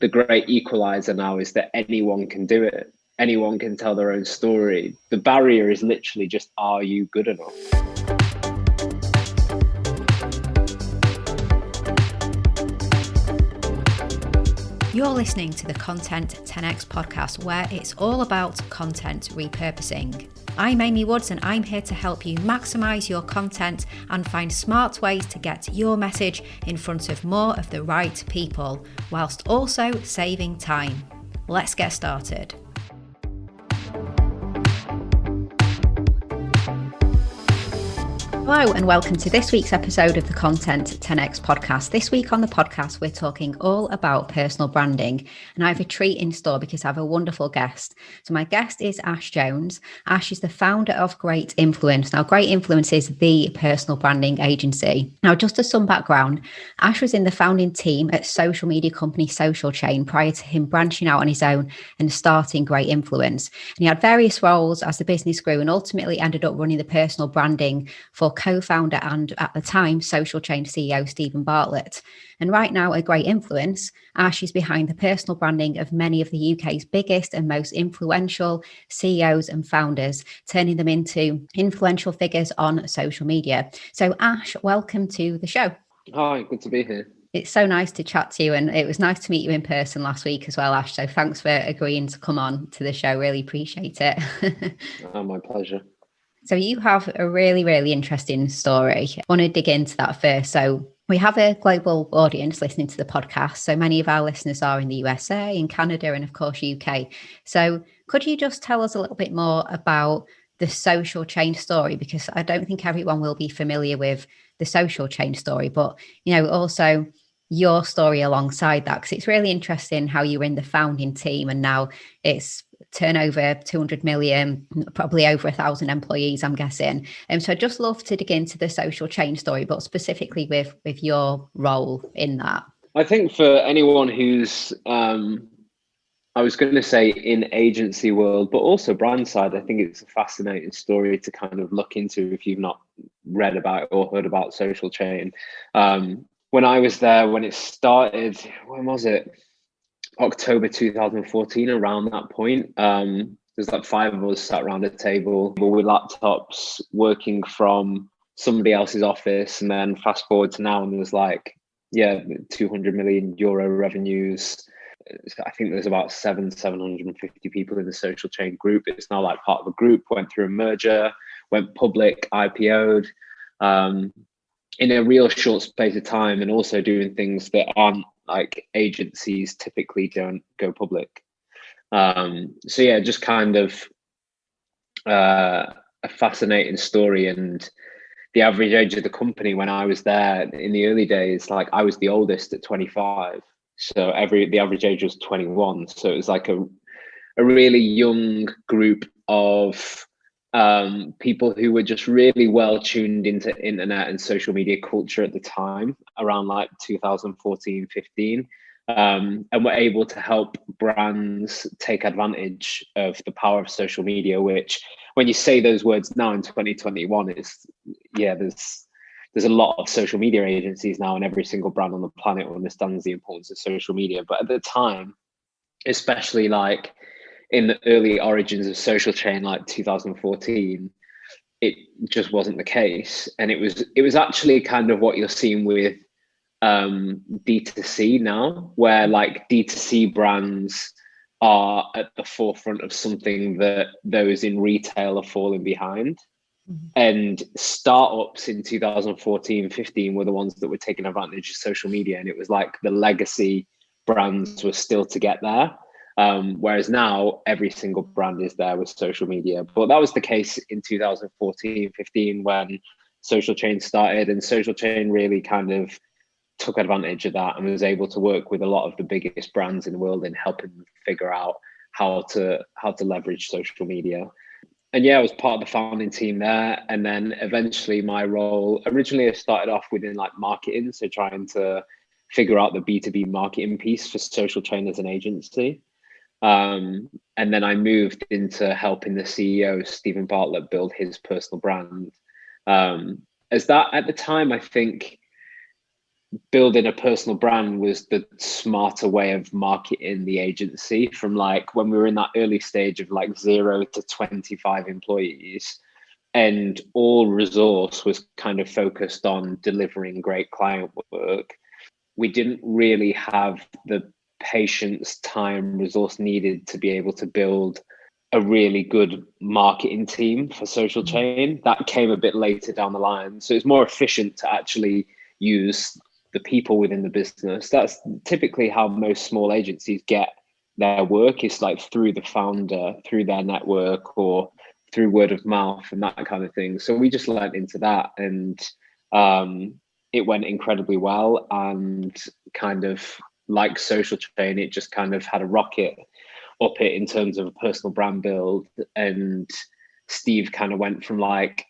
the great equalizer now is that anyone can do it. Anyone can tell their own story. The barrier is literally just, are you good enough? You're listening to the Content 10x podcast, where it's all about content repurposing. I'm Amy Woods, and I'm here to help you maximize your content and find smart ways to get your message in front of more of the right people, whilst also saving time. Let's get started. Hello and welcome to this week's episode of the Content 10x podcast. This week on the podcast, we're talking all about personal branding, and I have a treat in store because I have a wonderful guest. So my guest is Ash Jones. Ash is the founder of Great Influence. Now, Great Influence is the personal branding agency. Now, just as some background, Ash was in the founding team at social media company Social Chain prior to him branching out on his own and starting Great Influence. And he had various roles as the business grew and ultimately ended up running the personal branding for co-founder and, at the time, Social Chain CEO Stephen Bartlett. And right now, at Great Influence, Ash is behind the personal branding of many of the UK's biggest and most influential CEOs and founders, turning them into influential figures on social media. So Ash, welcome to the show. Hi, good to be here. It's so nice to chat to you, and it was nice to meet you in person last week as well, Ash. So thanks for agreeing to come on to the show. Really appreciate it. Oh, my pleasure. So you have a really, really interesting story. I want to dig into that first. So we have a global audience listening to the podcast. So many of our listeners are in the USA, in Canada, and of course, UK. So could you just tell us a little bit more about the Social Chain story? Because I don't think everyone will be familiar with the Social Chain story, but, you know, also your story alongside that, because it's really interesting how you were in the founding team and now it's turnover 200 million, probably over 1,000 employees, I'm guessing. And so I'd just love to dig into the Social Chain story, but specifically with your role in that. I think for anyone who's, I was going to say in agency world, but also brand side, I think it's a fascinating story to kind of look into if you've not read about or heard about Social Chain. When I was there, when it started, when was it? October 2014, around that point. There's like 5 of us sat around a table with laptops working from somebody else's office. And then fast forward to now, and there's like, 200 million euro revenues. I think there's about 750 people in the Social Chain group. It's now like part of a group, went through a merger, went public, IPO'd. In a real short space of time, and also doing things that aren't like agencies typically don't go public. Just kind of a fascinating story. And the average age of the company when I was there in the early days, like I was the oldest at 25. So the average age was 21. So it was like a really young group of people who were just really well tuned into internet and social media culture at the time, around like 2014, 15, and were able to help brands take advantage of the power of social media, which when you say those words now in 2021, there's a lot of social media agencies now, and every single brand on the planet understands the importance of social media. But at the time, especially like in the early origins of Social Chain, like 2014, it just wasn't the case. And it was actually kind of what you're seeing with D2C now, where like D2C brands are at the forefront of something that those in retail are falling behind. Mm-hmm. And startups in 2014, 15 were the ones that were taking advantage of social media. And it was like the legacy brands were still to get there. Whereas now every single brand is there with social media. But that was the case in 2014, 15 when Social Chain started, and Social Chain really kind of took advantage of that and was able to work with a lot of the biggest brands in the world in helping them figure out how to leverage social media. And I was part of the founding team there. And then eventually my role, originally I started off within like marketing, so trying to figure out the B2B marketing piece for Social Chain as an agency. And then I moved into helping the CEO, Stephen Bartlett, build his personal brand. As that at the time, I think building a personal brand was the smarter way of marketing the agency, from like when we were in that early stage of like 0 to 25 employees, and all resource was kind of focused on delivering great client work. We didn't really have the patience, time, resource needed to be able to build a really good marketing team for social chain. That came a bit later down the line. So it's more efficient to actually use the people within the business. That's typically how most small agencies get their work, is like through the founder, through their network, or through word of mouth and that kind of thing. So we just learned into that, and it went incredibly well. And kind of like social chain, it just kind of had a rocket up it in terms of a personal brand build. And Steve kind of went from like,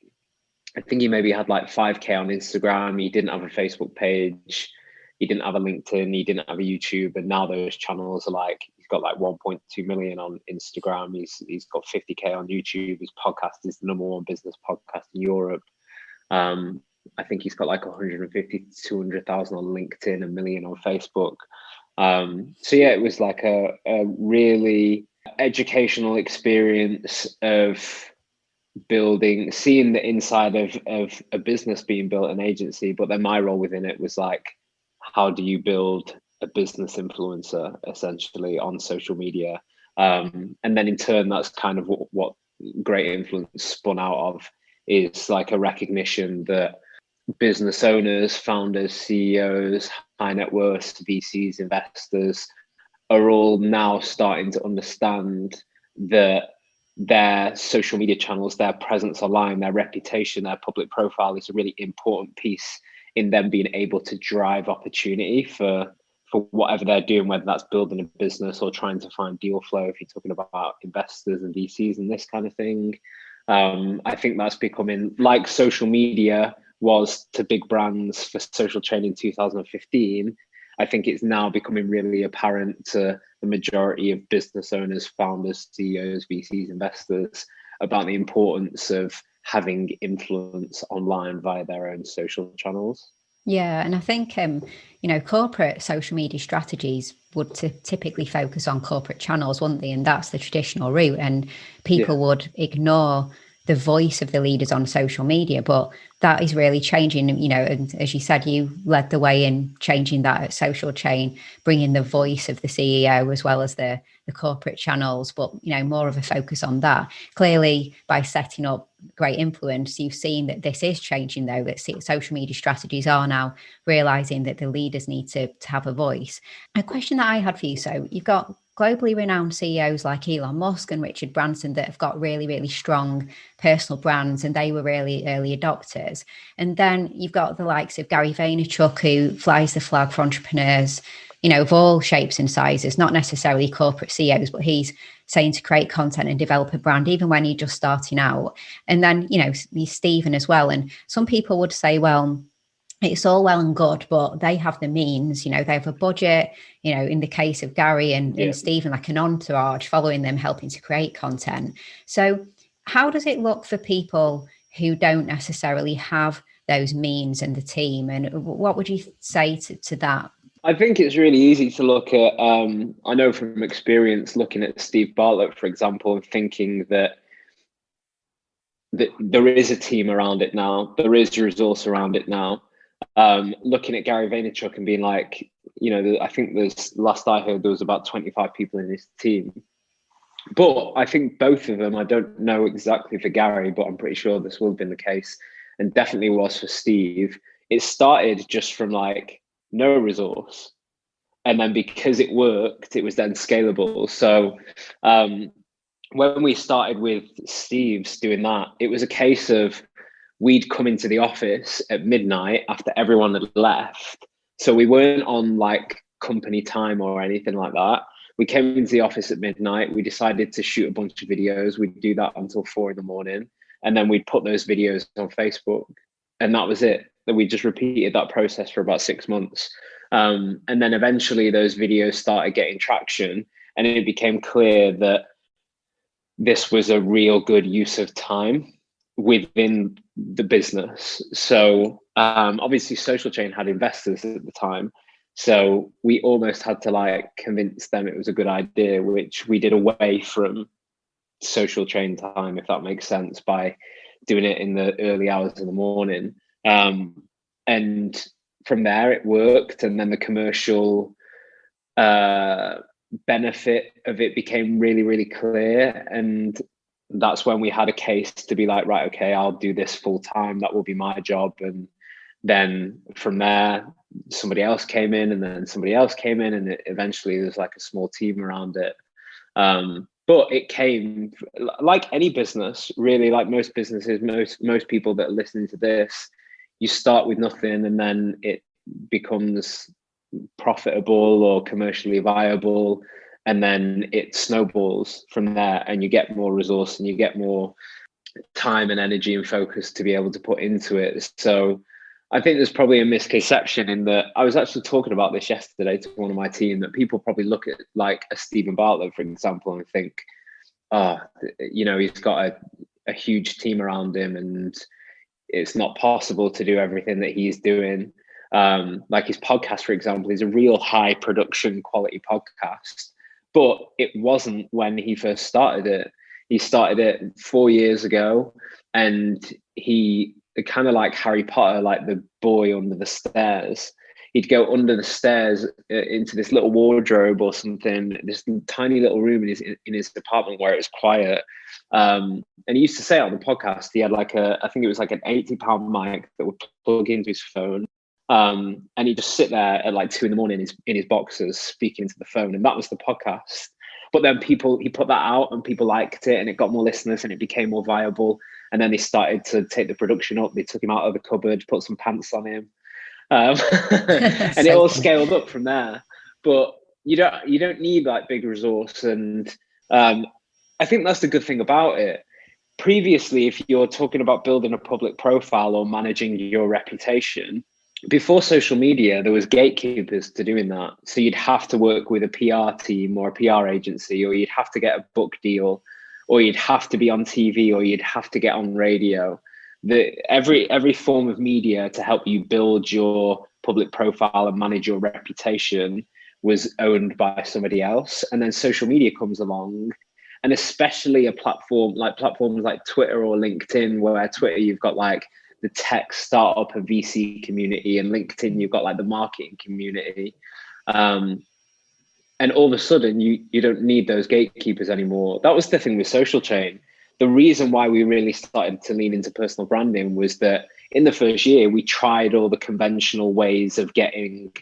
I think he maybe had like 5K on Instagram. He didn't have a Facebook page. He didn't have a LinkedIn. He didn't have a YouTube. And now those channels are like, he's got like 1.2 million on Instagram. He's got 50K on YouTube. His podcast is the #1 business podcast in Europe. I think he's got like 150 to 200,000 on LinkedIn, 1 million on Facebook. So yeah, it was like a really educational experience of seeing the inside of a business being built, an agency. But then my role within it was like, how do you build a business influencer essentially on social media? And then in turn, that's kind of what Great Influence spun out of, is like a recognition that business owners, founders, CEOs, high net worth, VCs, investors are all now starting to understand that their social media channels, their presence online, their reputation, their public profile is a really important piece in them being able to drive opportunity for whatever they're doing, whether that's building a business or trying to find deal flow, if you're talking about investors and VCs and this kind of thing. I think that's becoming, like social media was to big brands for social chain in 2015, I think it's now becoming really apparent to the majority of business owners, founders, CEOs, VCs, investors, about the importance of having influence online via their own social channels. Yeah, and I think corporate social media strategies would typically focus on corporate channels, wouldn't they? And that's the traditional route, and people would ignore the voice of the leaders on social media. But that is really changing, and as you said, you led the way in changing that at Social Chain, bringing the voice of the CEO as well as the corporate channels, but more of a focus on that. Clearly, by setting up Great Influence, you've seen that this is changing, though, that social media strategies are now realizing that the leaders need to have a voice. A question that I had for you, so you've got globally renowned CEOs like Elon Musk and Richard Branson that have got really, really strong personal brands, and they were really early adopters. And then you've got the likes of Gary Vaynerchuk, who flies the flag for entrepreneurs, of all shapes and sizes, not necessarily corporate CEOs, but he's saying to create content and develop a brand, even when you're just starting out. And then, Stephen as well. And some people would say, well, it's all well and good, but they have the means, they have a budget, in the case of Gary and Stephen, like an entourage following them, helping to create content. So how does it look for people who don't necessarily have those means and the team? And what would you say to that? I think it's really easy to look at, I know from experience, looking at Steve Bartlett, for example, and thinking that there is a team around it now, there is resource around it now. Looking at Gary Vaynerchuk and being like, I think last I heard, there was about 25 people in his team. But I think both of them, I don't know exactly for Gary, but I'm pretty sure this will have been the case, and definitely was for Steve. It started just from like no resource. And then because it worked, it was then scalable. So when we started with Steve's doing that, it was a case of we'd come into the office at midnight after everyone had left. So we weren't on like company time or anything like that. We came into the office at midnight. We decided to shoot a bunch of videos. We'd do that until 4 a.m. And then we'd put those videos on Facebook. And that was it. Then we just repeated that process for about 6 months. And then eventually those videos started getting traction, and it became clear that this was a real good use of time. within the business. So obviously Social Chain had investors at the time. So we almost had to like convince them it was a good idea, which we did away from Social Chain time, if that makes sense, by doing it in the early hours of the morning. And from there it worked. And then the commercial benefit of it became really, really clear. And that's when we had a case to be like, right, okay, I'll do this full time. That will be my job. And then from there, somebody else came in, and then somebody else came in, and eventually there's like a small team around it. But it came like any business, really, like most businesses, most people that are listening to this, you start with nothing and then it becomes profitable or commercially viable, and then it snowballs from there, and you get more resource and you get more time and energy and focus to be able to put into it. So I think there's probably a misconception in that. I was actually talking about this yesterday to one of my team, that people probably look at like a Stephen Bartlett, for example, and think, he's got a huge team around him and it's not possible to do everything that he's doing. Like his podcast, for example, is a real high production quality podcast, but it wasn't when he first started it. He started it 4 years ago, and he kind of like Harry Potter, like the boy under the stairs. He'd go under the stairs into this little wardrobe or something, this tiny little room in his apartment where it was quiet. And he used to say on the podcast, he had like I think it was like an £80 mic that would plug into his phone. And he'd just sit there at like 2 a.m. in his boxers speaking into the phone. And that was the podcast. But then he put that out and people liked it, and it got more listeners and it became more viable. And then they started to take the production up. They took him out of the cupboard, put some pants on him. And it all scaled up from there. But you don't need like big resource. And I think that's the good thing about it. Previously, if you're talking about building a public profile or managing your reputation, before social media, there was gatekeepers to doing that. So you'd have to work with a PR team or a PR agency, or you'd have to get a book deal, or you'd have to be on TV, or you'd have to get on radio. Every form of media to help you build your public profile and manage your reputation was owned by somebody else. And then social media comes along, and especially platforms like Twitter or LinkedIn, where Twitter, you've got like the tech startup and VC community, and LinkedIn, you've got like the marketing community. And all of a sudden you don't need those gatekeepers anymore. That was the thing with Social Chain. The reason why we really started to lean into personal branding was that in the first year, we tried all the conventional ways of getting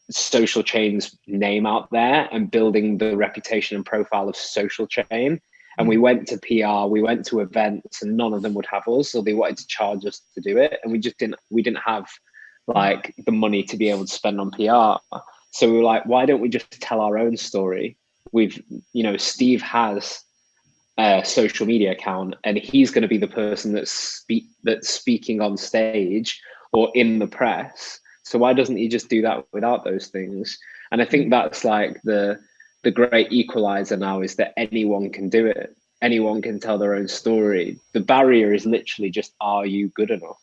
Social Chain's name out there and building the reputation and profile of Social Chain. And we went to PR, we went to events, and none of them would have us, so they wanted to charge us to do it. And we didn't have like the money to be able to spend on PR. So we were like, why don't we just tell our own story? Steve has a social media account, and he's going to be the person that's speaking on stage or in the press. So why doesn't he just do that without those things? And I think that's like the great equalizer now, is that anyone can do it. Anyone can tell their own story. The barrier is literally just, are you good enough?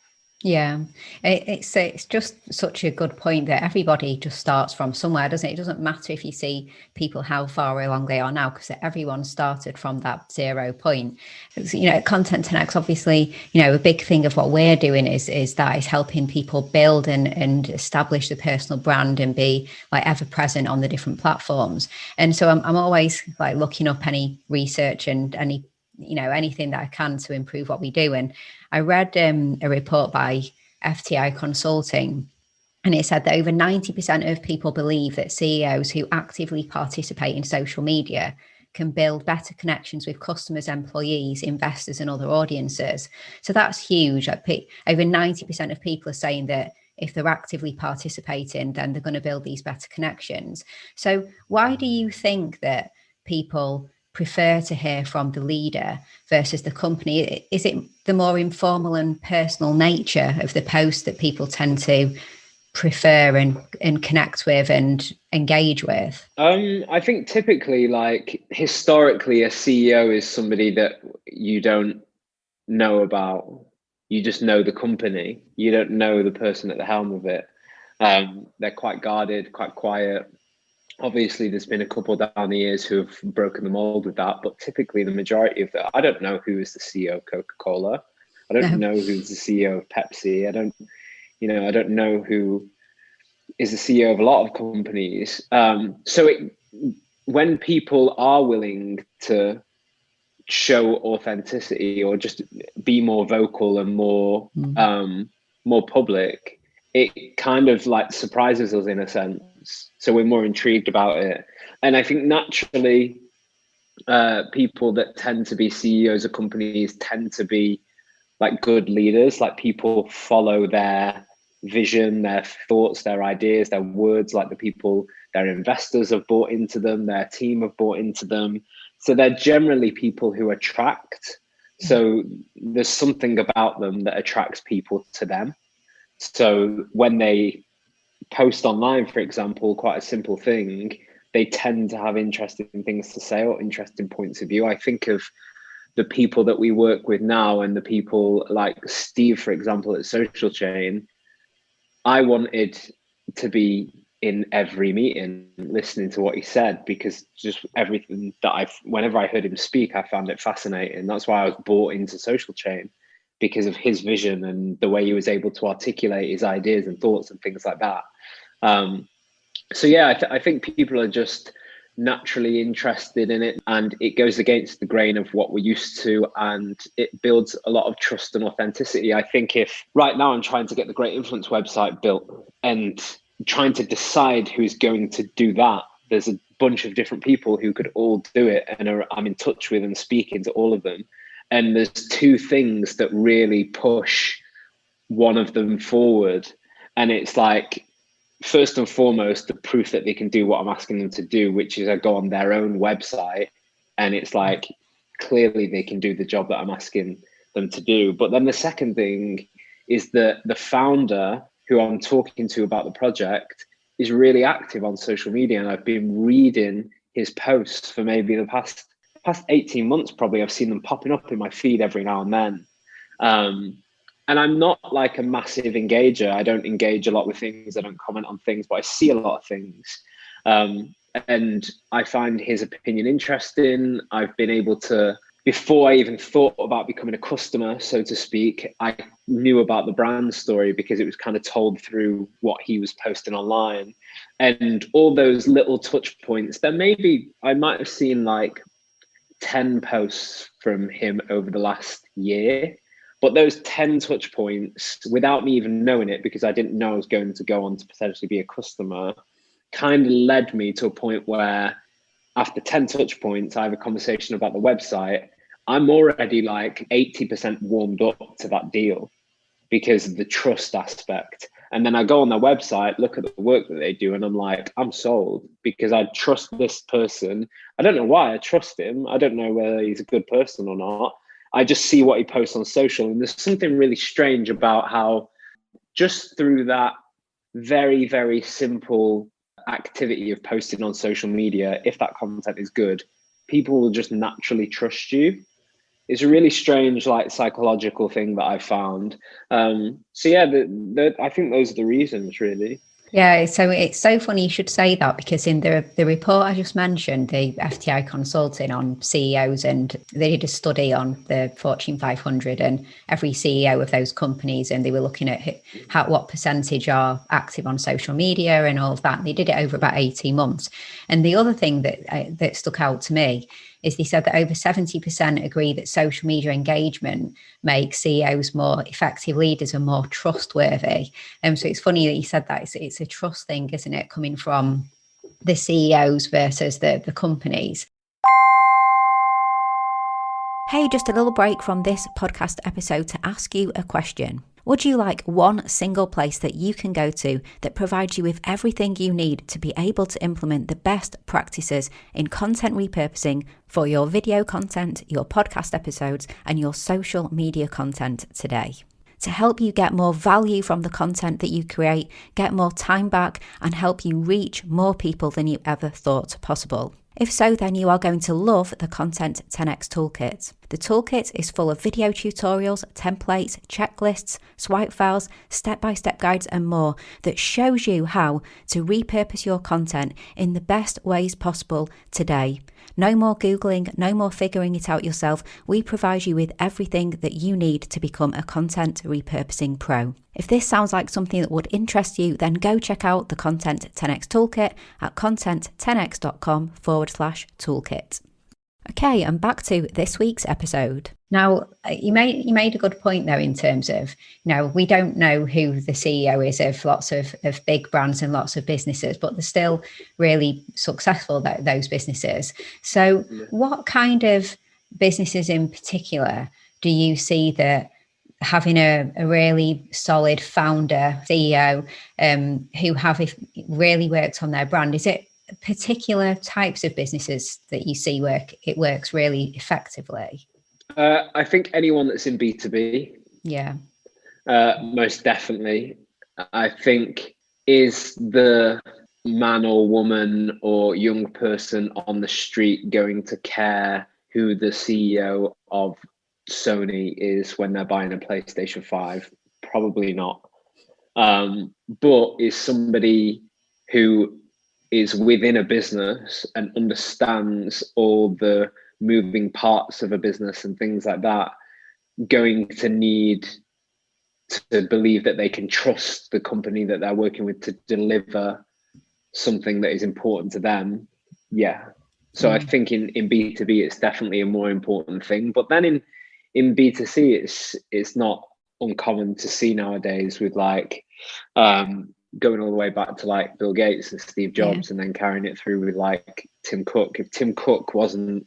Yeah, it's just such a good point that everybody just starts from somewhere, doesn't it? It doesn't matter if you see people how far along they are now, because everyone started from that 0 point. Content 10x, obviously, a big thing of what we're doing is helping people build and establish the personal brand and be like ever present on the different platforms. And so I'm always like looking up any research and anything that I can to improve what we do. And I read a report by FTI Consulting, and it said that over 90% of people believe that CEOs who actively participate in social media can build better connections with customers, employees, investors, and other audiences. So that's huge. Over 90% of people are saying that if they're actively participating, then they're going to build these better connections. So why do you think that people prefer to hear from the leader versus the company? Is it the more informal and personal nature of the post that people tend to prefer and connect with and engage with? I think typically, like historically, a CEO is somebody that you don't know about. You just know the company. You don't know the person at the helm of it. They're quite guarded, quite quiet. Obviously, there's been a couple down the years who have broken the mold with that, but typically the majority of that, I don't know who is the CEO of Coca-Cola. I don't know who's the CEO of Pepsi. I don't know who is the CEO of a lot of companies. When people are willing to show authenticity or just be more vocal and more public, it kind of like surprises us in a sense. So we're more intrigued about it. And I think naturally, people that tend to be CEOs of companies tend to be like good leaders. Like people follow their vision, their thoughts, their ideas, their words. Like the people, their investors have bought into them, their team have bought into them. So they're generally people who attract. So there's something about them that attracts people to them. So when they post online, for example, quite a simple thing, they tend to have interesting things to say or interesting points of view. I think of the people that we work with now and the people like Steve, for example, at Social Chain. I wanted to be in every meeting listening to what he said, because just everything that whenever I heard him speak, I found it fascinating. That's why I was bought into Social Chain, because of his vision and the way he was able to articulate his ideas and thoughts and things like that. So yeah, I think people are just naturally interested in it, and it goes against the grain of what we're used to, and it builds a lot of trust and authenticity. I think if right now I'm trying to get the Great Influence website built and trying to decide who's going to do that, there's a bunch of different people who could all do it, and I'm in touch with and speaking to all of them. And there's two things that really push one of them forward. And it's like, first and foremost, the proof that they can do what I'm asking them to do, which is I go on their own website and it's like, clearly they can do the job that I'm asking them to do. But then the second thing is that the founder who I'm talking to about the project is really active on social media. And I've been reading his posts for maybe the past 18 months, probably. I've seen them popping up in my feed every now and then. And I'm not like a massive engager. I don't engage a lot with things. I don't comment on things, but I see a lot of things. And I find his opinion interesting. I've been able to, before I even thought about becoming a customer, so to speak, I knew about the brand story because it was kind of told through what he was posting online. And all those little touch points, then maybe I might have seen like 10 posts from him over the last year. But those 10 touch points, without me even knowing it, because I didn't know I was going to go on to potentially be a customer, kind of led me to a point where after 10 touch points, I have a conversation about the website. I'm already like 80% warmed up to that deal because of the trust aspect. And then I go on their website, look at the work that they do, and I'm like, I'm sold because I trust this person. I don't know why I trust him. I don't know whether he's a good person or not. I just see what he posts on social. And there's something really strange about how just through that very, very simple activity of posting on social media, if that content is good, people will just naturally trust you. It's a really strange, like, psychological thing that I've found. So yeah, I think those are the reasons, really. Yeah, so it's so funny you should say that, because in the report I just mentioned, the FTI Consulting on CEOs, and they did a study on the Fortune 500 and every CEO of those companies, and they were looking at what percentage are active on social media and all of that. And they did it over about 18 months. And the other thing that stuck out to me is they said that over 70% agree that social media engagement makes CEOs more effective leaders and more trustworthy. So it's funny that you said that. It's a trust thing, isn't it, coming from the CEOs versus the companies. Hey, just a little break from this podcast episode to ask you a question. Would you like one single place that you can go to that provides you with everything you need to be able to implement the best practices in content repurposing for your video content, your podcast episodes, and your social media content today? To help you get more value from the content that you create, get more time back, and help you reach more people than you ever thought possible. If so, then you are going to love the Content 10x Toolkit. The toolkit is full of video tutorials, templates, checklists, swipe files, step-by-step guides and more that shows you how to repurpose your content in the best ways possible today. No more Googling, no more figuring it out yourself. We provide you with everything that you need to become a content repurposing pro. If this sounds like something that would interest you, then go check out the Content 10x Toolkit at content10x.com/toolkit. Okay, and back to this week's episode. Now, you made a good point though, in terms of, we don't know who the CEO is of lots of big brands and lots of businesses, but they're still really successful, those businesses. So what kind of businesses in particular do you see that having a really solid founder, CEO, who have really worked on their brand? Is it particular types of businesses that you see it works really effectively? I think anyone that's in B2B, most definitely. I think is the man or woman or young person on the street going to care who the CEO of Sony is when they're buying a PlayStation 5? Probably not. But is somebody who is within a business and understands all the moving parts of a business and things like that, going to need to believe that they can trust the company that they're working with to deliver something that is important to them? So I think in B2B it's definitely a more important thing, but then in B2C it's not uncommon to see nowadays with like going all the way back to like Bill Gates and Steve Jobs, and then carrying it through with like Tim Cook. If Tim Cook wasn't,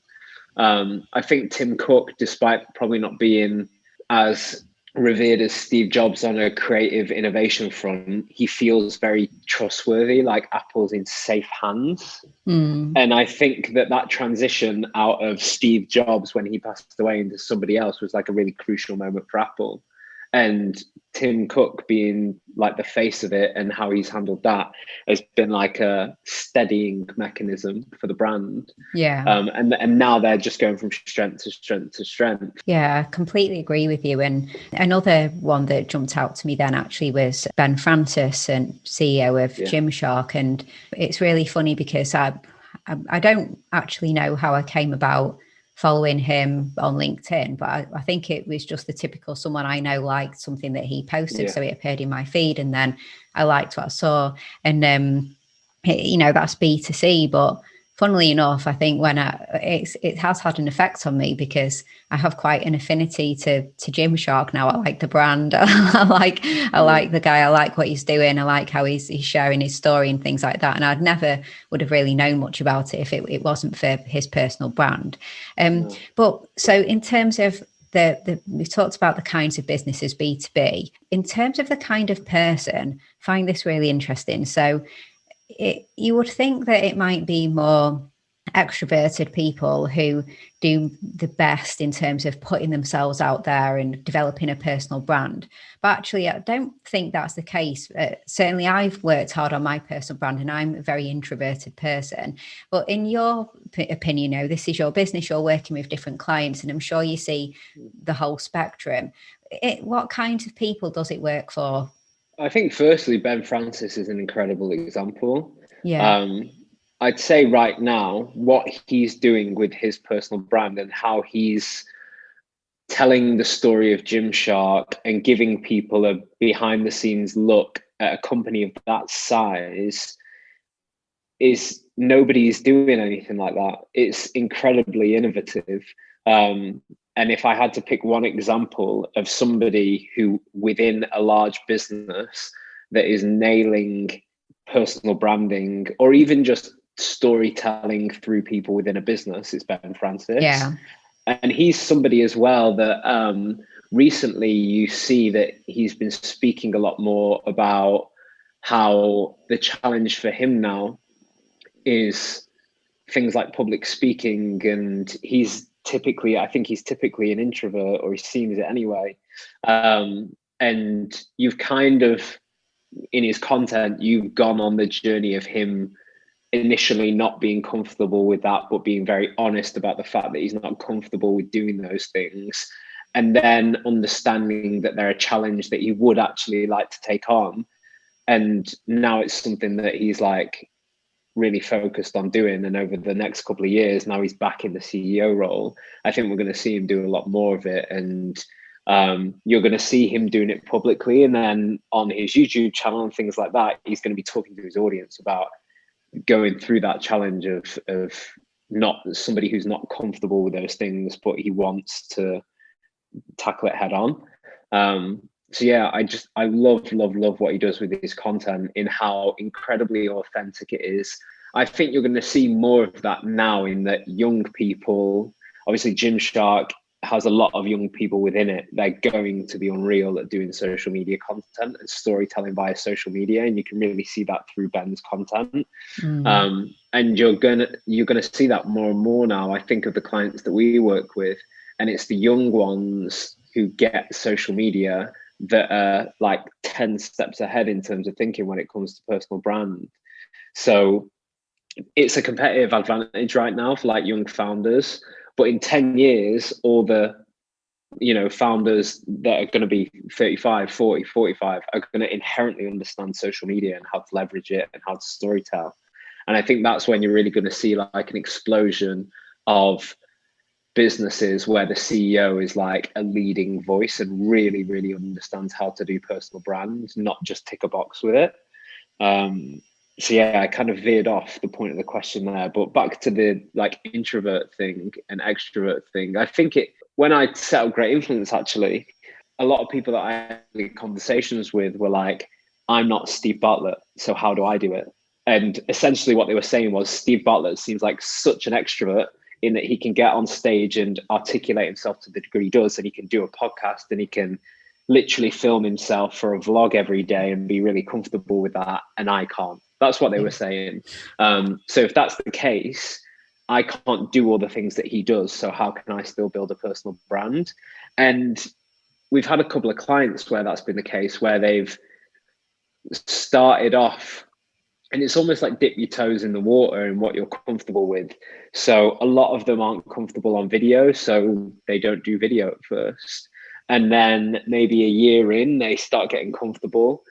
I think Tim Cook, despite probably not being as revered as Steve Jobs on a creative innovation front, he feels very trustworthy, like Apple's in safe hands. And I think that transition out of Steve Jobs when he passed away into somebody else was like a really crucial moment for Apple. And Tim Cook being like the face of it and how he's handled that has been like a steadying mechanism for the brand. And now they're just going from strength to strength to strength. I completely agree with you. And another one that jumped out to me then actually was Ben Francis, and CEO of Gymshark. And it's really funny because I don't actually know how I came about following him on LinkedIn, but I think it was just the typical someone I know liked something that he posted, so it appeared in my feed, and then I liked what I saw. And that's B2C, but funnily enough, I think when it has had an effect on me, because I have quite an affinity to Gymshark now. I like the brand. I like the guy. I like what he's doing. I like how he's sharing his story and things like that. And I'd never would have really known much about it if it wasn't for his personal brand. But so in terms of we've talked about the kinds of businesses, B2B, in terms of the kind of person, I find this really interesting. So you would think that it might be more extroverted people who do the best in terms of putting themselves out there and developing a personal brand. But actually, I don't think that's the case. Certainly, I've worked hard on my personal brand and I'm a very introverted person. But in your opinion, this is your business, you're working with different clients, and I'm sure you see the whole spectrum. What kinds of people does it work for? I think firstly, Ben Francis is an incredible example. I'd say right now, what he's doing with his personal brand and how he's telling the story of Gymshark and giving people a behind the scenes look at a company of that size is nobody's doing anything like that. It's incredibly innovative. And if I had to pick one example of somebody who within a large business that is nailing personal branding or even just storytelling through people within a business, it's Ben Francis. And he's somebody as well that recently you see that he's been speaking a lot more about how the challenge for him now is things like public speaking, and I think he's typically an introvert, or he seems it anyway. And you've kind of, in his content, you've gone on the journey of him initially not being comfortable with that, but being very honest about the fact that he's not comfortable with doing those things, and then understanding that they're a challenge that he would actually like to take on. And now it's something that he's like really focused on doing. And over the next couple of years, now he's back in the CEO role, I think we're going to see him do a lot more of it. And you're going to see him doing it publicly. And then on his YouTube channel and things like that, he's going to be talking to his audience about going through that challenge of not somebody who's not comfortable with those things, but he wants to tackle it head on. So yeah, I love what he does with his content, in how incredibly authentic it is. I think you're going to see more of that now, in that young people, obviously Gymshark has a lot of young people within it. They're going to be unreal at doing social media content and storytelling via social media, and you can really see that through Ben's content. And you're gonna see that more and more now. I think of the clients that we work with, and it's the young ones who get social media that are like 10 steps ahead in terms of thinking when it comes to personal brand. So it's a competitive advantage right now for like young founders, but in 10 years, all the founders that are going to be 35, 40, 45 are going to inherently understand social media and how to leverage it and how to storytell. And I think that's when you're really going to see like an explosion of businesses where the CEO is like a leading voice and really, really understands how to do personal brands, not just tick a box with it. So yeah, I kind of veered off the point of the question there, but back to the like introvert thing and extrovert thing. I think when I set up Great Influence, actually, a lot of people that I had conversations with were like, I'm not Steve Bartlett, so how do I do it? And essentially what they were saying was, Steve Bartlett seems like such an extrovert in that he can get on stage and articulate himself to the degree he does, and he can do a podcast, and he can literally film himself for a vlog every day and be really comfortable with that, and I can't. That's what they were saying. So if that's the case, I can't do all the things that he does, so how can I still build a personal brand? And we've had a couple of clients where that's been the case, where they've started off, and it's almost like dip your toes in the water and what you're comfortable with. So a lot of them aren't comfortable on video, so they don't do video at first. And then maybe a year in, they start getting comfortable,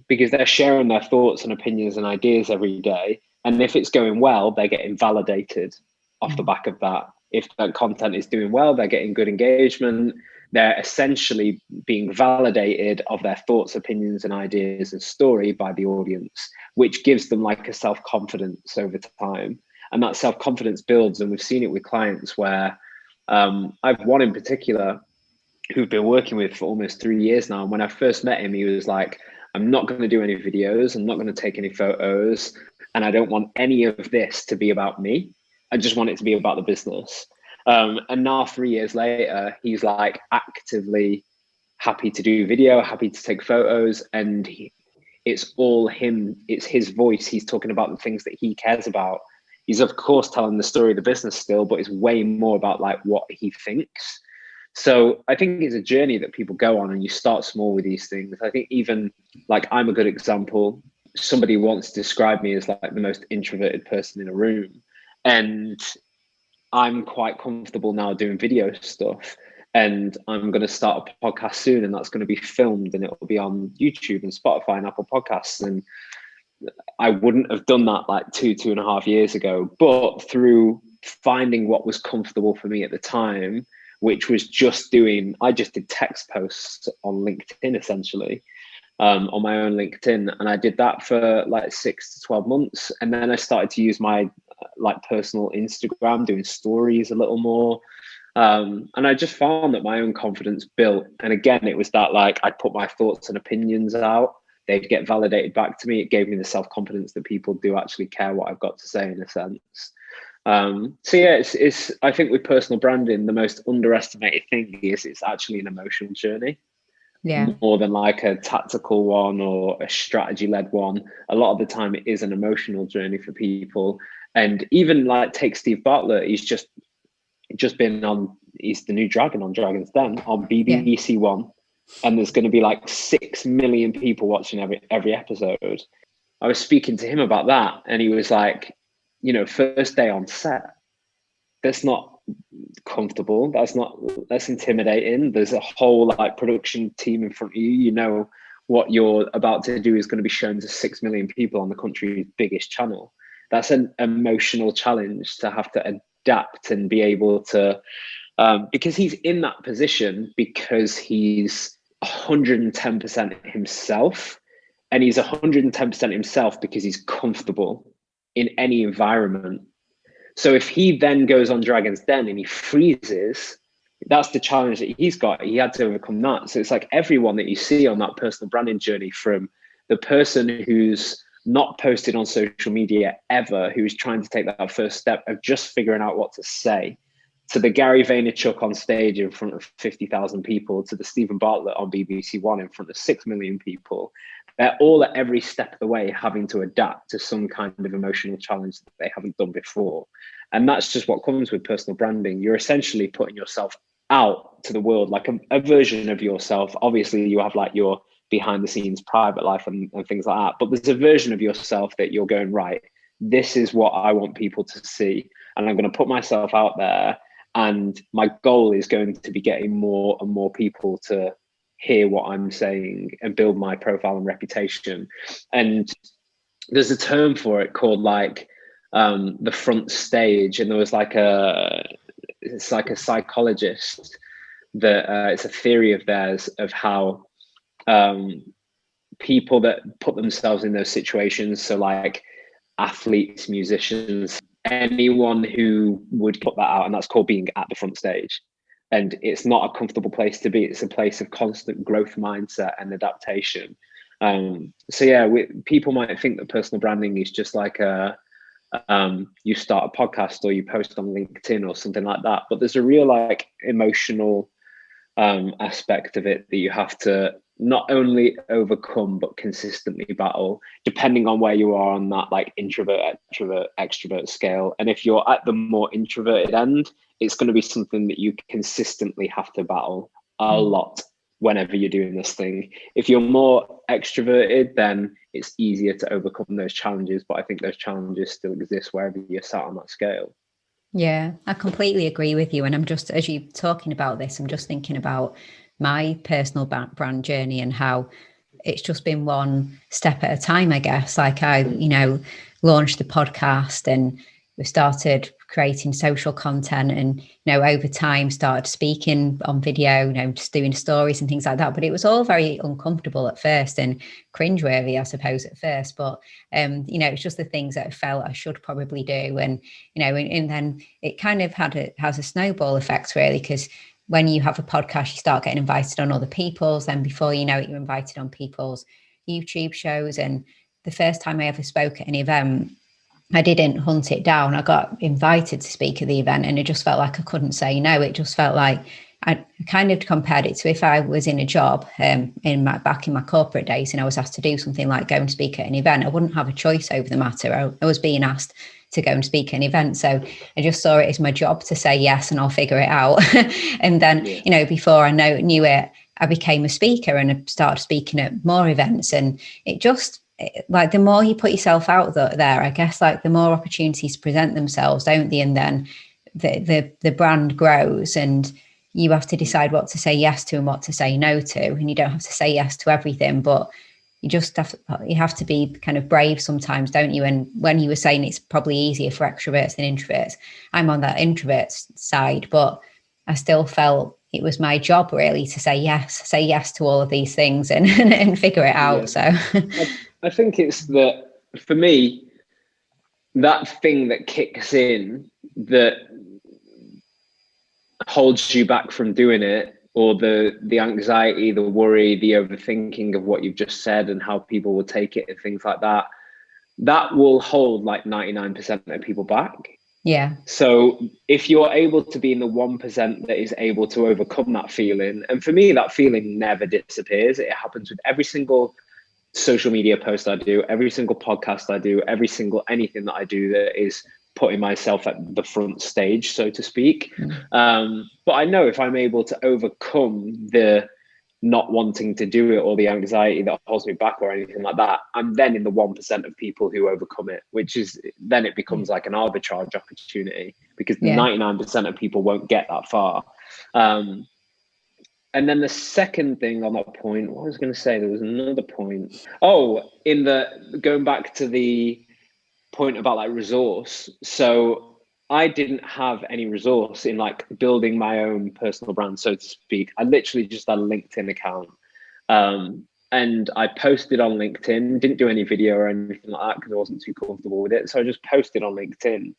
because they're sharing their thoughts and opinions and ideas every day. And if it's going well, they're getting validated off the back of that. If that content is doing well, they're getting good engagement. They're essentially being validated of their thoughts, opinions, and ideas and story by the audience, which gives them like a self-confidence over time. And that self-confidence builds. And we've seen it with clients where I've one in particular who've been working with for almost 3 years now. And when I first met him, he was like, I'm not going to do any videos. I'm not going to take any photos. And I don't want any of this to be about me. I just want it to be about the business. And now 3 years later, he's like actively happy to do video, happy to take photos. And it's all him. It's his voice. He's talking about the things that he cares about. He's of course telling the story of the business still, but it's way more about like what he thinks. So I think it's a journey that people go on, and you start small with these things. I think even like I'm a good example. Somebody once described me as like the most introverted person in a room. And I'm quite comfortable now doing video stuff. And I'm going to start a podcast soon, and that's going to be filmed, and it will be on YouTube and Spotify and Apple Podcasts. And I wouldn't have done that like 2.5 years ago, but through finding what was comfortable for me at the time, which was I just did text posts on LinkedIn, essentially, on my own LinkedIn. And I did that for like 6 to 12 months. And then I started to use my like personal Instagram, doing stories a little more. And I just found that my own confidence built. And again, it was that like I'd put my thoughts and opinions out. They'd get validated back to me. It gave me the self-confidence that people do actually care what I've got to say, in a sense. So yeah, it's I think with personal branding, the most underestimated thing is it's actually an emotional journey. Yeah. More than like a tactical one or a strategy-led one. A lot of the time it is an emotional journey for people. And even like take Steve Bartlett, he's just been on, he's the new dragon on Dragon's Den on BBC One. And there's going to be like 6 million people watching every episode. I was speaking to him about that, and he was like, first day on set, that's not comfortable. That's intimidating. There's a whole like production team in front of you. What you're about to do is going to be shown to 6 million people on the country's biggest channel. That's an emotional challenge to have to adapt and be able to, because he's in that position because he's 110% himself, and he's 110% himself because he's comfortable in any environment. So if he then goes on Dragon's Den and he freezes, that's the challenge that he's got. He had to overcome that. So it's like everyone that you see on that personal branding journey, from the person who's not posted on social media ever, who's trying to take that first step of just figuring out what to say, to the Gary Vaynerchuk on stage in front of 50,000 people, to the Stephen Bartlett on BBC One in front of 6 million people. They're all at every step of the way having to adapt to some kind of emotional challenge that they haven't done before. And that's just what comes with personal branding. You're essentially putting yourself out to the world, like a version of yourself. Obviously, you have like your behind the scenes private life and things like that. But there's a version of yourself that you're going, right, this is what I want people to see. And I'm going to put myself out there. And my goal is going to be getting more and more people to hear what I'm saying and build my profile and reputation. And there's a term for it called like the front stage. And there was like it's like a psychologist that it's a theory of theirs of how people that put themselves in those situations, so like athletes, musicians, anyone who would put that out, and that's called being at the front stage. And it's not a comfortable place to be. It's a place of constant growth mindset and adaptation. So yeah, people might think that personal branding is just like you start a podcast or you post on LinkedIn or something like that. But there's a real like emotional aspect of it that you have to not only overcome but consistently battle, depending on where you are on that like introvert, extrovert scale. And if you're at the more introverted end, it's going to be something that you consistently have to battle a lot whenever you're doing this thing. If you're more extroverted, then it's easier to overcome those challenges. But I think those challenges still exist wherever you're sat on that scale. Yeah, I completely agree with you. And I'm just, as you're talking about this, I'm just thinking about my personal brand journey and how it's just been one step at a time, I guess. Like I, launched the podcast and we started creating social content and, over time started speaking on video, just doing stories and things like that. But it was all very uncomfortable at first and cringeworthy, I suppose, at first. But, it's just the things that I felt I should probably do. And, and then it kind of has a snowball effect, really, because when you have a podcast, you start getting invited on other people's. Then before you know it, you're invited on people's YouTube shows. And the first time I ever spoke at an event, I didn't hunt it down. I got invited to speak at the event and it just felt like I couldn't say no. It just felt like I kind of compared it to if I was in a job back in my corporate days and I was asked to do something like go and speak at an event. I wouldn't have a choice over the matter. I was being asked to go and speak at an event. So I just saw it as my job to say yes and I'll figure it out. And then, before I knew it, I became a speaker and I started speaking at more events. And it just, like the more you put yourself out there, I guess, like the more opportunities present themselves, don't they? And then the brand grows and you have to decide what to say yes to and what to say no to. And you don't have to say yes to everything, but you just have to be kind of brave sometimes, don't you? And when you were saying it's probably easier for extroverts than introverts, I'm on that introvert side, but I still felt it was my job really to say yes to all of these things and figure it out. So I think it's that for me, that thing that kicks in that holds you back from doing it, or the anxiety, the worry, the overthinking of what you've just said and how people will take it and things like that, that will hold like 99% of people back. Yeah. So if you're able to be in the 1% that is able to overcome that feeling, and for me, that feeling never disappears. It happens with every single social media post I do, every single podcast I do, every single anything that I do that is putting myself at the front stage, so to speak. But I know if I'm able to overcome the not wanting to do it, or the anxiety that holds me back or anything like that, I'm then in the 1% of people who overcome it, which is then it becomes like an arbitrage opportunity, because 99% of people won't get that far. And then the second thing on that point, what I was going to say, there was another point. Oh, going back to the point about like resource. So I didn't have any resource in like building my own personal brand, so to speak. I literally just had a LinkedIn account. And I posted on LinkedIn, didn't do any video or anything like that because I wasn't too comfortable with it. So I just posted on LinkedIn.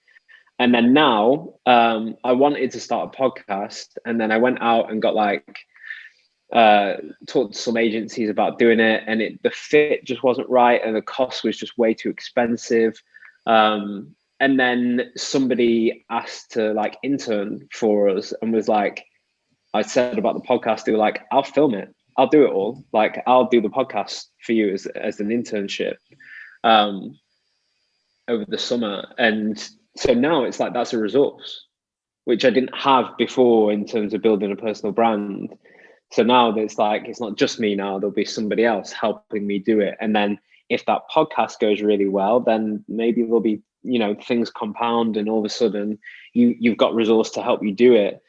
And then now I wanted to start a podcast, and then I went out and got talked to some agencies about doing it, and the fit just wasn't right, and the cost was just way too expensive. And then somebody asked to like intern for us, and was like, I said about the podcast, they were like, I'll film it, I'll do it all, like I'll do the podcast for you as an internship over the summer. And so now it's like, that's a resource which I didn't have before in terms of building a personal brand. So now it's like, it's not just me now, there'll be somebody else helping me do it. And then if that podcast goes really well, then maybe there'll be, things compound, and all of a sudden you've got resource to help you do it.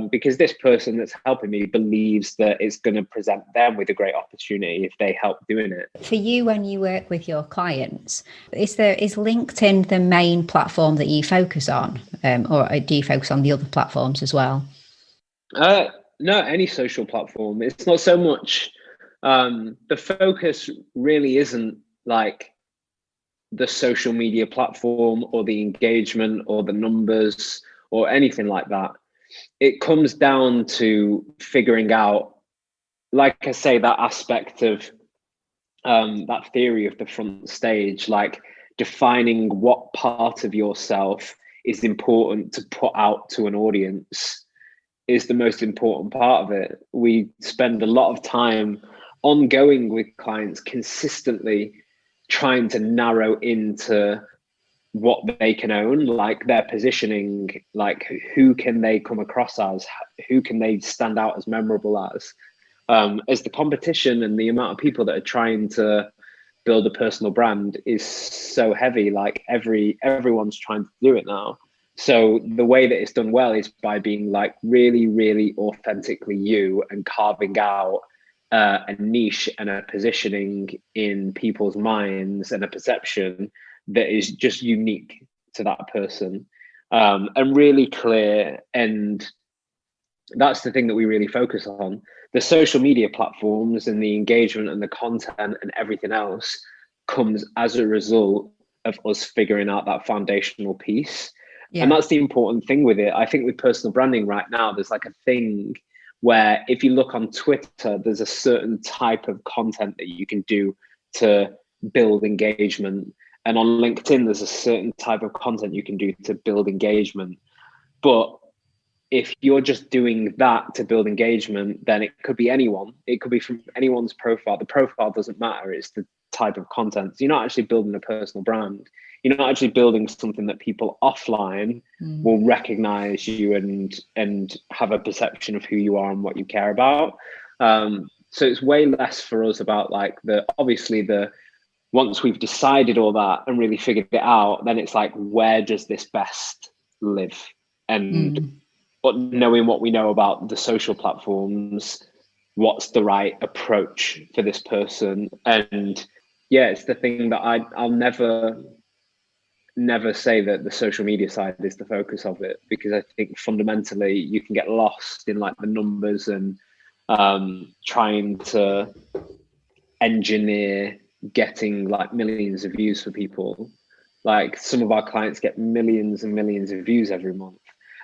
Because this person that's helping me believes that it's going to present them with a great opportunity if they help doing it. For you, when you work with your clients, is LinkedIn the main platform that you focus on, or do you focus on the other platforms as well? No, any social platform. It's not so much, the focus really isn't like the social media platform or the engagement or the numbers or anything like that. It comes down to figuring out, like I say, that aspect of that theory of the front stage, like defining what part of yourself is important to put out to an audience is the most important part of it. We spend a lot of time ongoing with clients, consistently trying to narrow into what they can own, like their positioning, like who can they come across as, who can they stand out as memorable as the competition and the amount of people that are trying to build a personal brand is so heavy. Like everyone's trying to do it now. So the way that it's done well is by being like really, really authentically you, and carving out a niche and a positioning in people's minds and a perception that is just unique to that person, and really clear. And that's the thing that we really focus on. The social media platforms and the engagement and the content and everything else comes as a result of us figuring out that foundational piece. Yeah. And that's the important thing with it. I think with personal branding right now, there's like a thing where if you look on Twitter, there's a certain type of content that you can do to build engagement. And on LinkedIn, there's a certain type of content you can do to build engagement. But if you're just doing that to build engagement, then it could be anyone. It could be from anyone's profile. The profile doesn't matter. It's the type of content. So you're not actually building a personal brand. You're not actually building something that people offline will recognize you and have a perception of who you are and what you care about. So it's way less for us about like once we've decided all that and really figured it out, then it's like, where does this best live? But knowing what we know about the social platforms, what's the right approach for this person? And yeah, it's the thing that I'll never say that the social media side is the focus of it, because I think fundamentally you can get lost in like the numbers and trying to engineer getting like millions of views for people. Like some of our clients get millions and millions of views every month.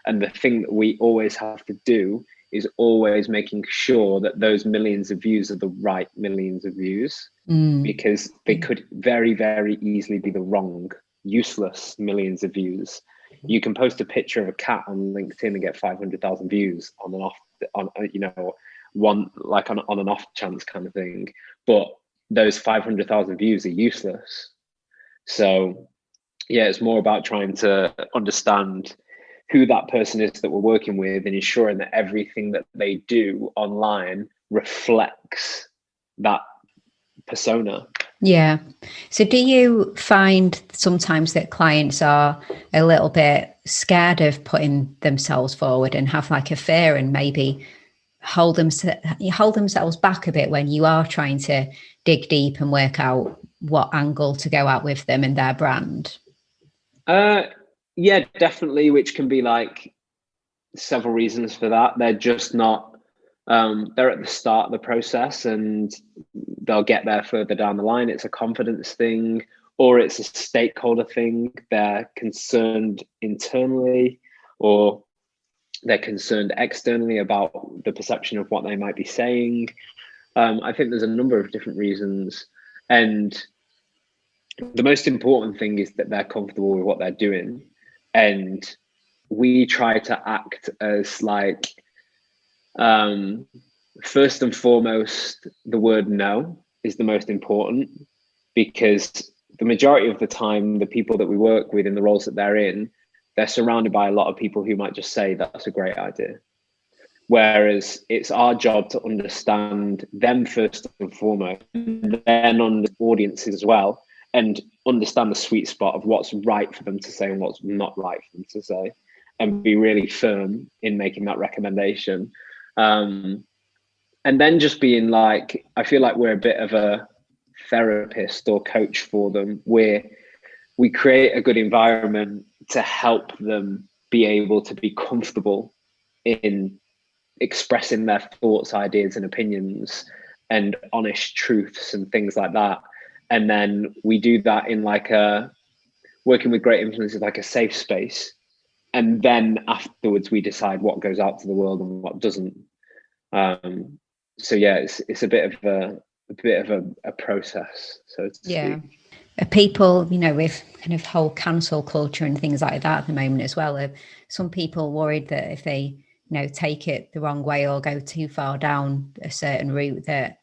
And the thing that we always have to do is always making sure that those millions of views are the right millions of views, because they could very, very easily be the wrong, useless millions of views. You can post a picture of a cat on LinkedIn and get 500,000 views on an off chance kind of thing. But those 500,000 views are useless. So yeah, it's more about trying to understand who that person is that we're working with and ensuring that everything that they do online reflects that persona. Yeah. So do you find sometimes that clients are a little bit scared of putting themselves forward and have like a fear and maybe hold themselves back a bit when you are trying to dig deep and work out what angle to go out with them and their brand? Yeah, definitely, which can be like several reasons for that. They're just not, they're at the start of the process and they'll get there further down the line. It's a confidence thing, or it's a stakeholder thing. They're concerned internally, or they're concerned externally about the perception of what they might be saying. I think there's a number of different reasons. And the most important thing is that they're comfortable with what they're doing. And we try to act as like, first and foremost, the word no is the most important, because the majority of the time, the people that we work with in the roles that they're in, they're surrounded by a lot of people who might just say that's a great idea. Whereas it's our job to understand them first and foremost, and then on the audiences as well, and understand the sweet spot of what's right for them to say and what's not right for them to say, and be really firm in making that recommendation. And then just being like, I feel like we're a bit of a therapist or coach for them, where we create a good environment to help them be able to be comfortable in expressing their thoughts, ideas, and opinions, and honest truths and things like that. And then we do that in like working with great influencers, like a safe space. And then afterwards, we decide what goes out to the world and what doesn't. So yeah, it's a bit of a process, so to speak. People, with kind of whole cancel culture and things like that at the moment as well, are some people worried that if they take it the wrong way or go too far down a certain route, that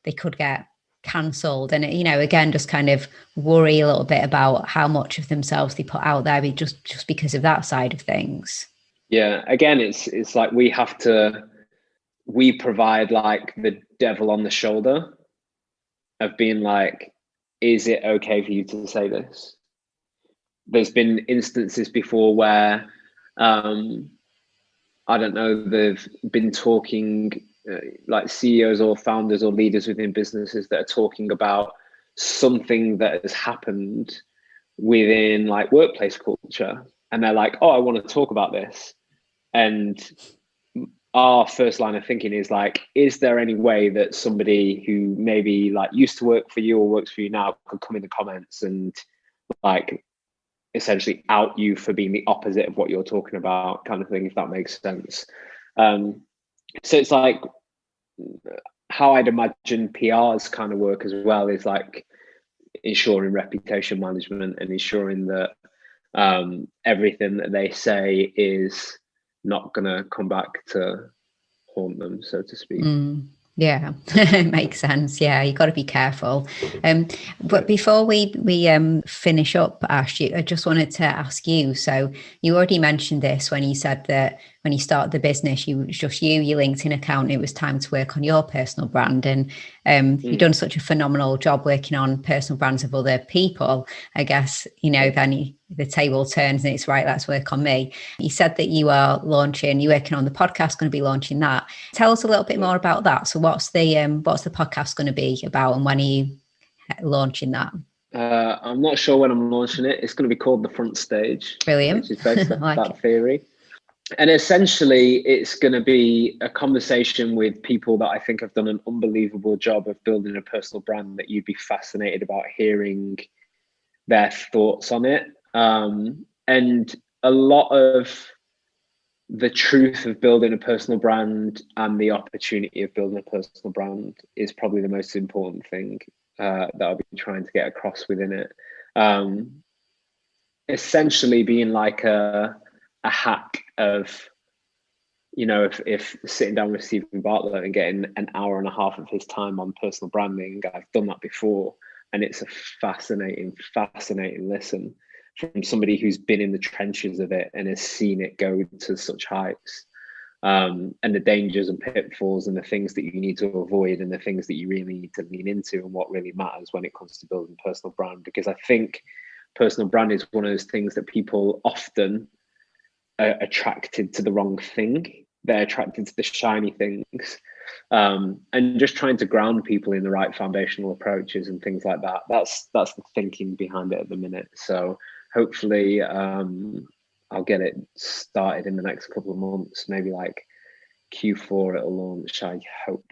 they could get cancelled, and again, just kind of worry a little bit about how much of themselves they put out there just because of that side of things. Yeah, again, it's like we provide like the devil on the shoulder of being like, is it okay for you to say this? There's been instances before where I don't know, they've been talking, like CEOs or founders or leaders within businesses that are talking about something that has happened within like workplace culture, and they're like, oh, I want to talk about this. And our first line of thinking is like, is there any way that somebody who maybe like used to work for you or works for you now could come in the comments and like essentially out you for being the opposite of what you're talking about, kind of thing, if that makes sense. So it's like how I'd imagine PR's kind of work as well is like ensuring reputation management and ensuring that everything that they say is not going to come back to haunt them, so to speak. Yeah, makes sense. Yeah, you got to be careful. But before we finish up, Ash, I just wanted to ask you. So you already mentioned this when you said that when you started the business, you was just your LinkedIn account. It was time to work on your personal brand, and you've done such a phenomenal job working on personal brands of other people. I guess then the table turns and it's right. Let's work on me. You said that you're working on the podcast, going to be launching that. Tell us a little bit more about that. So what's the podcast going to be about, and when are you launching that? I'm not sure when I'm launching it. It's going to be called The Front Stage. Brilliant. Which is based on that theory. And essentially, it's going to be a conversation with people that I think have done an unbelievable job of building a personal brand that you'd be fascinated about hearing their thoughts on it. And a lot of the truth of building a personal brand and the opportunity of building a personal brand is probably the most important thing that I'll be trying to get across within it. Essentially being like a hack of, if sitting down with Stephen Bartlett and getting an hour and a half of his time on personal branding, I've done that before, and it's a fascinating listen from somebody who's been in the trenches of it and has seen it go to such heights. and the dangers and pitfalls and the things that you need to avoid and the things that you really need to lean into and what really matters when it comes to building personal brand. Because I think personal brand is one of those things that people often are attracted to the wrong thing. They're attracted to the shiny things, and just trying to ground people in the right foundational approaches and things like that. That's the thinking behind it at the minute. So hopefully I'll get it started in the next couple of months, maybe like Q4 it'll launch, I hope.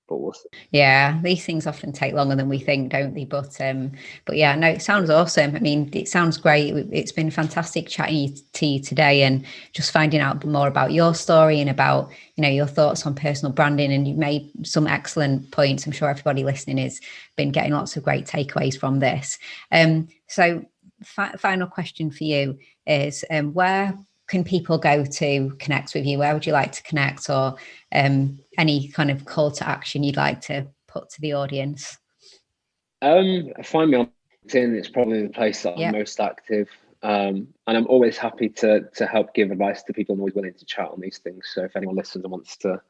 But we'll see. Yeah, these things often take longer than we think, don't they? But yeah, no, it sounds awesome. I mean, it sounds great. It's been fantastic chatting to you today and just finding out more about your story and about, you know, your thoughts on personal branding. And you've made some excellent points. I'm sure everybody listening has been getting lots of great takeaways from this. So final question for you is, where can people go to connect with you? Where would you like to connect, or any kind of call to action you'd like to put to the audience? Find me on LinkedIn. It's probably the place that I'm most active. And I'm always happy to help give advice to people. I'm always willing to chat on these things. So if anyone listens and wants to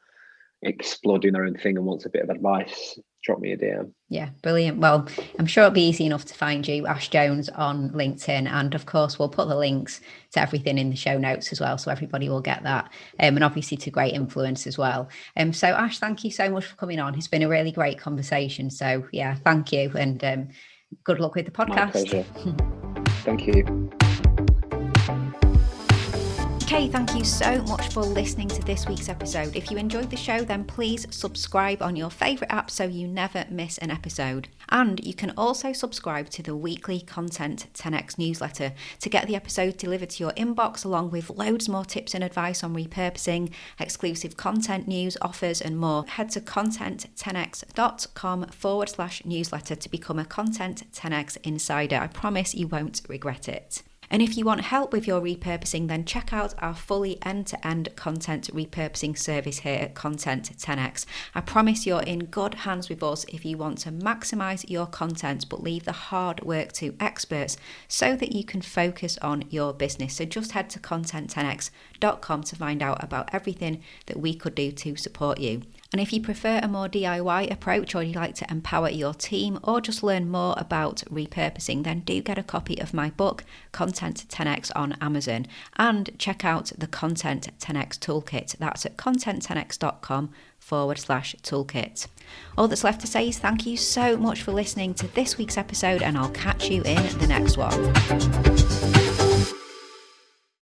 explore doing their own thing and wants a bit of advice, drop me a DM. Yeah, brilliant. Well, I'm sure it'll be easy enough to find you, Ash Jones, on LinkedIn. And of course, we'll put the links to everything in the show notes as well, so everybody will get that. And obviously to Great Influence as well. So Ash, thank you so much for coming on. It's been a really great conversation. So yeah, thank you. And good luck with the podcast. My pleasure. Thank you. Okay, thank you so much for listening to this week's episode. If you enjoyed the show, then please subscribe on your favourite app so you never miss an episode. And you can also subscribe to the weekly Content 10x newsletter to get the episode delivered to your inbox, along with loads more tips and advice on repurposing, exclusive content news, offers and more. Head to content10x.com/newsletter to become a Content 10x insider. I promise you won't regret it. And if you want help with your repurposing, then check out our fully end-to-end content repurposing service here at Content 10x. I promise you're in good hands with us if you want to maximize your content but leave the hard work to experts so that you can focus on your business. So just head to content10x.com to find out about everything that we could do to support you. And if you prefer a more DIY approach, or you'd like to empower your team, or just learn more about repurposing, then do get a copy of my book, Content 10x, on Amazon, and check out the Content 10x Toolkit. That's at content10x.com/toolkit. All that's left to say is thank you so much for listening to this week's episode, and I'll catch you in the next one.